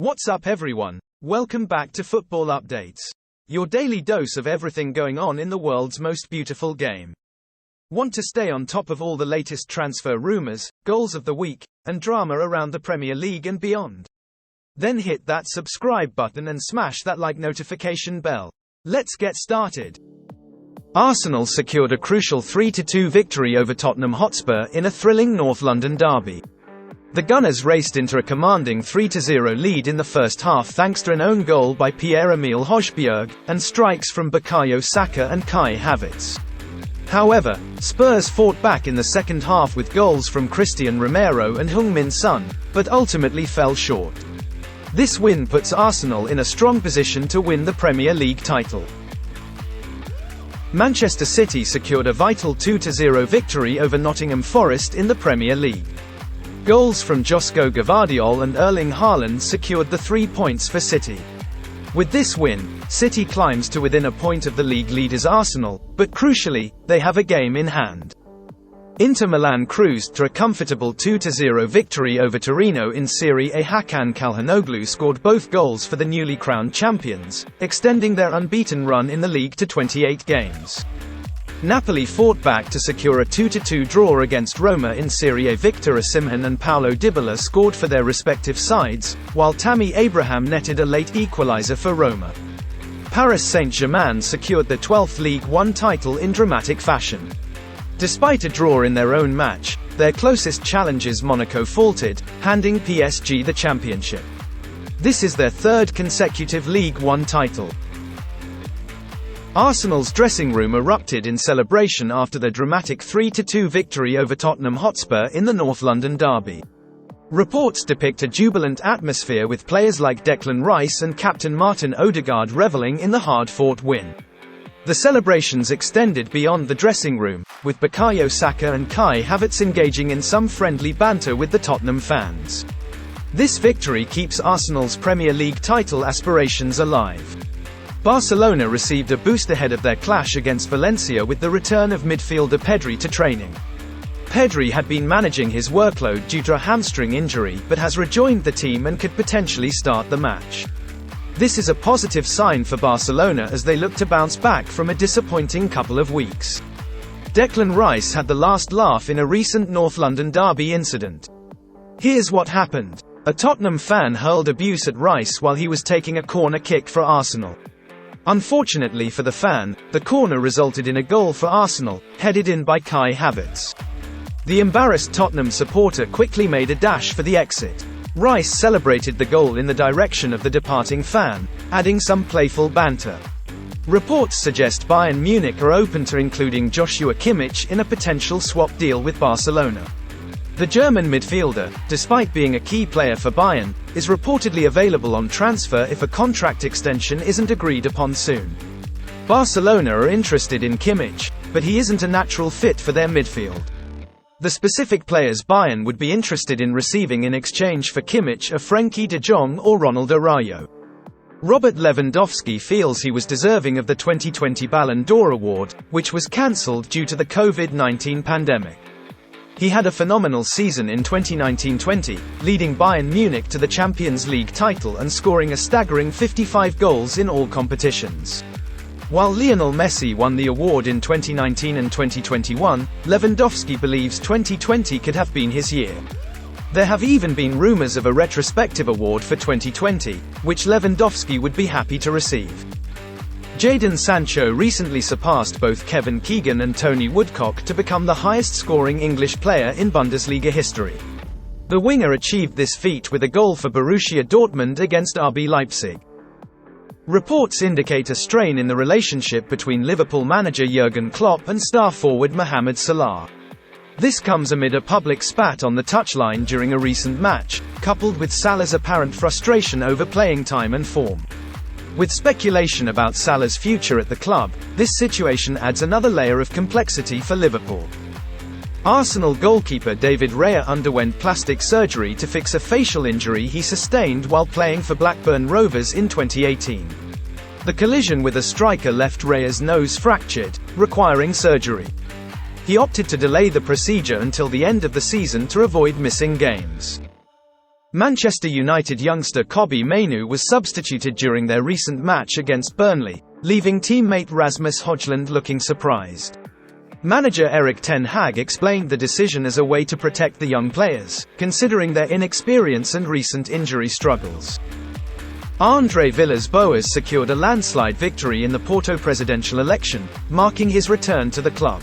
What's up everyone? Welcome back to Football Updates. Your daily dose of everything going on in the world's most beautiful game. Want to stay on top of all the latest transfer rumors, goals of the week, and drama around the Premier League and beyond? Then hit that subscribe button and smash that like notification bell. Let's get started. Arsenal secured a crucial 3-2 victory over Tottenham Hotspur in a thrilling North London derby. The Gunners raced into a commanding 3-0 lead in the first half thanks to an own goal by Pierre-Emile Højbjerg, and strikes from Bukayo Saka and Kai Havertz. However, Spurs fought back in the second half with goals from Christian Romero and Heung-min Son, but ultimately fell short. This win puts Arsenal in a strong position to win the Premier League title. Manchester City secured a vital 2-0 victory over Nottingham Forest in the Premier League. Goals from Josko Gvardiol and Erling Haaland secured the 3 points for City. With this win, City climbs to within a point of the league leaders Arsenal, but crucially, they have a game in hand. Inter Milan cruised to a comfortable 2-0 victory over Torino in Serie A. Hakan Çalhanoğlu scored both goals for the newly crowned champions, extending their unbeaten run in the league to 28 games. Napoli fought back to secure a 2-2 draw against Roma in Serie A. Victor Osimhen and Paulo Dybala scored for their respective sides, while Tammy Abraham netted a late equalizer for Roma. Paris Saint-Germain secured their 12th Ligue 1 title in dramatic fashion. Despite a draw in their own match, their closest challengers Monaco faltered, handing PSG the championship. This is their third consecutive Ligue 1 title. Arsenal's dressing room erupted in celebration after their dramatic 3-2 victory over Tottenham Hotspur in the North London derby. Reports depict a jubilant atmosphere with players like Declan Rice and captain Martin Odegaard reveling in the hard-fought win. The celebrations extended beyond the dressing room, with Bukayo Saka and Kai Havertz engaging in some friendly banter with the Tottenham fans. This victory keeps Arsenal's Premier League title aspirations alive. Barcelona received a boost ahead of their clash against Valencia with the return of midfielder Pedri to training. Pedri had been managing his workload due to a hamstring injury but has rejoined the team and could potentially start the match. This is a positive sign for Barcelona as they look to bounce back from a disappointing couple of weeks. Declan Rice had the last laugh in a recent North London derby incident. Here's what happened. A Tottenham fan hurled abuse at Rice while he was taking a corner kick for Arsenal. Unfortunately for the fan, the corner resulted in a goal for Arsenal, headed in by Kai Havertz. The embarrassed Tottenham supporter quickly made a dash for the exit. Rice celebrated the goal in the direction of the departing fan, adding some playful banter. Reports suggest Bayern Munich are open to including Joshua Kimmich in a potential swap deal with Barcelona. The German midfielder, despite being a key player for Bayern, is reportedly available on transfer if a contract extension isn't agreed upon soon. Barcelona are interested in Kimmich, but he isn't a natural fit for their midfield. The specific players Bayern would be interested in receiving in exchange for Kimmich are Frenkie de Jong or Ronald Araujo. Robert Lewandowski feels he was deserving of the 2020 Ballon d'Or award, which was cancelled due to the COVID-19 pandemic. He had a phenomenal season in 2019-20, leading Bayern Munich to the Champions League title and scoring a staggering 55 goals in all competitions. While Lionel Messi won the award in 2019 and 2021, Lewandowski believes 2020 could have been his year. There have even been rumors of a retrospective award for 2020, which Lewandowski would be happy to receive. Jadon Sancho recently surpassed both Kevin Keegan and Tony Woodcock to become the highest-scoring English player in Bundesliga history. The winger achieved this feat with a goal for Borussia Dortmund against RB Leipzig. Reports indicate a strain in the relationship between Liverpool manager Jurgen Klopp and star forward Mohamed Salah. This comes amid a public spat on the touchline during a recent match, coupled with Salah's apparent frustration over playing time and form. With speculation about Salah's future at the club, this situation adds another layer of complexity for Liverpool. Arsenal goalkeeper David Raya underwent plastic surgery to fix a facial injury he sustained while playing for Blackburn Rovers in 2018. The collision with a striker left Raya's nose fractured, requiring surgery. He opted to delay the procedure until the end of the season to avoid missing games. Manchester United youngster Kobbie Mainoo was substituted during their recent match against Burnley, leaving teammate Rasmus Højlund looking surprised. Manager Erik ten Hag explained the decision as a way to protect the young players, considering their inexperience and recent injury struggles. Andre Villas-Boas secured a landslide victory in the Porto presidential election, marking his return to the club.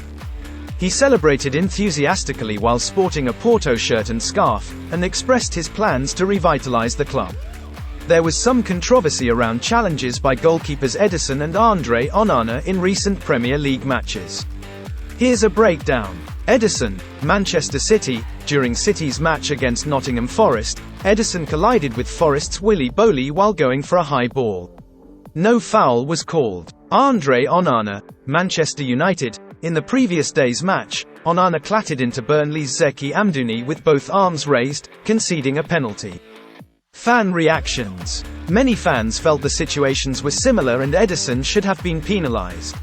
He celebrated enthusiastically while sporting a Porto shirt and scarf, and expressed his plans to revitalize the club. There was some controversy around challenges by goalkeepers Ederson and Andre Onana in recent Premier League matches. Here's a breakdown. Ederson, Manchester City. During City's match against Nottingham Forest, Ederson collided with Forest's Willy Boly while going for a high ball. No foul was called. Andre Onana, Manchester United. In the previous day's match, Onana clattered into Burnley's Zeki Amdouni with both arms raised, conceding a penalty. Fan reactions. Many fans felt the situations were similar and Ederson should have been penalised.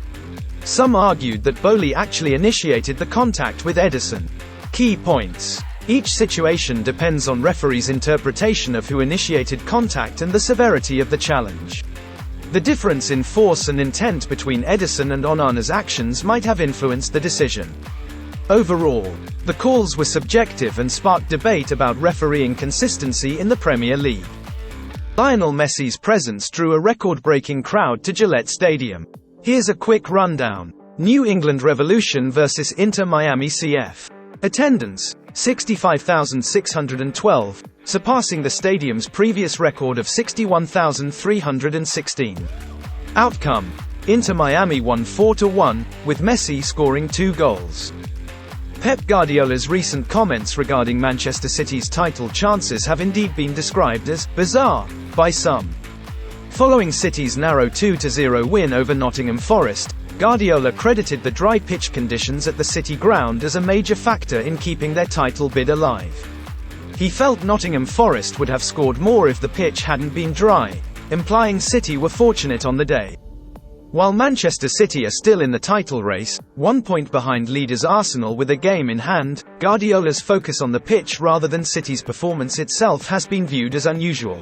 Some argued that Boly actually initiated the contact with Ederson. Key points. Each situation depends on referee's interpretation of who initiated contact and the severity of the challenge. The difference in force and intent between Ederson and Onana's actions might have influenced the decision. Overall, the calls were subjective and sparked debate about refereeing consistency in the Premier League. Lionel Messi's presence drew a record-breaking crowd to Gillette Stadium. Here's a quick rundown. New England Revolution vs Inter Miami CF. Attendance: 65,612, surpassing the stadium's previous record of 61,316. Outcome: Inter Miami won 4-1, with Messi scoring 2 goals. Pep Guardiola's recent comments regarding Manchester City's title chances have indeed been described as bizarre by some. Following City's narrow 2-0 win over Nottingham Forest, Guardiola credited the dry pitch conditions at the City ground as a major factor in keeping their title bid alive. He felt Nottingham Forest would have scored more if the pitch hadn't been dry, implying City were fortunate on the day. While Manchester City are still in the title race, 1 point behind leaders Arsenal with a game in hand, Guardiola's focus on the pitch rather than City's performance itself has been viewed as unusual.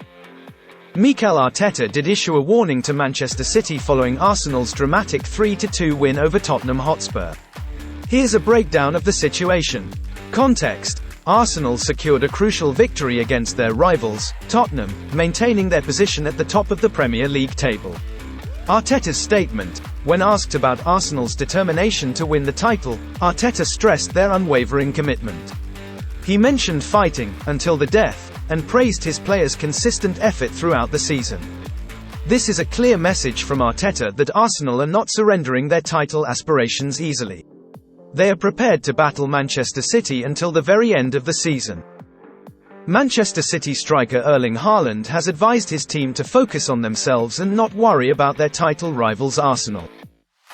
Mikel Arteta did issue a warning to Manchester City following Arsenal's dramatic 3-2 win over Tottenham Hotspur. Here's a breakdown of the situation. Context: Arsenal secured a crucial victory against their rivals, Tottenham, maintaining their position at the top of the Premier League table. Arteta's statement: when asked about Arsenal's determination to win the title, Arteta stressed their unwavering commitment. He mentioned fighting until the death, and praised his players' consistent effort throughout the season. This is a clear message from Arteta that Arsenal are not surrendering their title aspirations easily. They are prepared to battle Manchester City until the very end of the season. Manchester City striker Erling Haaland has advised his team to focus on themselves and not worry about their title rivals Arsenal.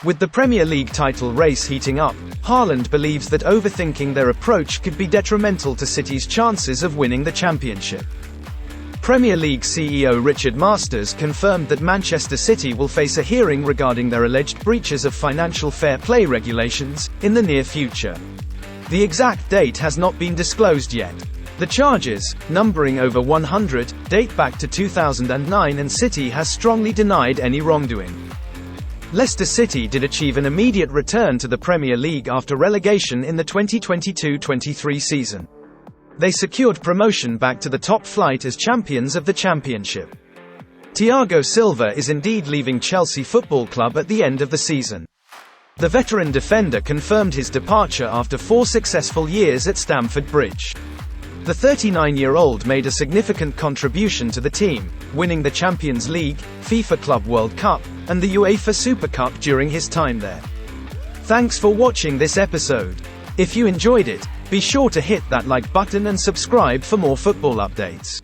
With the Premier League title race heating up, Haaland believes that overthinking their approach could be detrimental to City's chances of winning the championship. Premier League CEO Richard Masters confirmed that Manchester City will face a hearing regarding their alleged breaches of financial fair play regulations in the near future. The exact date has not been disclosed yet. The charges, numbering over 100, date back to 2009 and City has strongly denied any wrongdoing. Leicester City did achieve an immediate return to the Premier League after relegation in the 2022-23 season. They secured promotion back to the top flight as champions of the Championship. Thiago Silva is indeed leaving Chelsea Football Club at the end of the season. The veteran defender confirmed his departure after 4 successful years at Stamford Bridge. The 39-year-old made a significant contribution to the team, winning the Champions League, FIFA Club World Cup, and the UEFA Super Cup during his time there. Thanks for watching this episode. If you enjoyed it, be sure to hit that like button and subscribe for more football updates.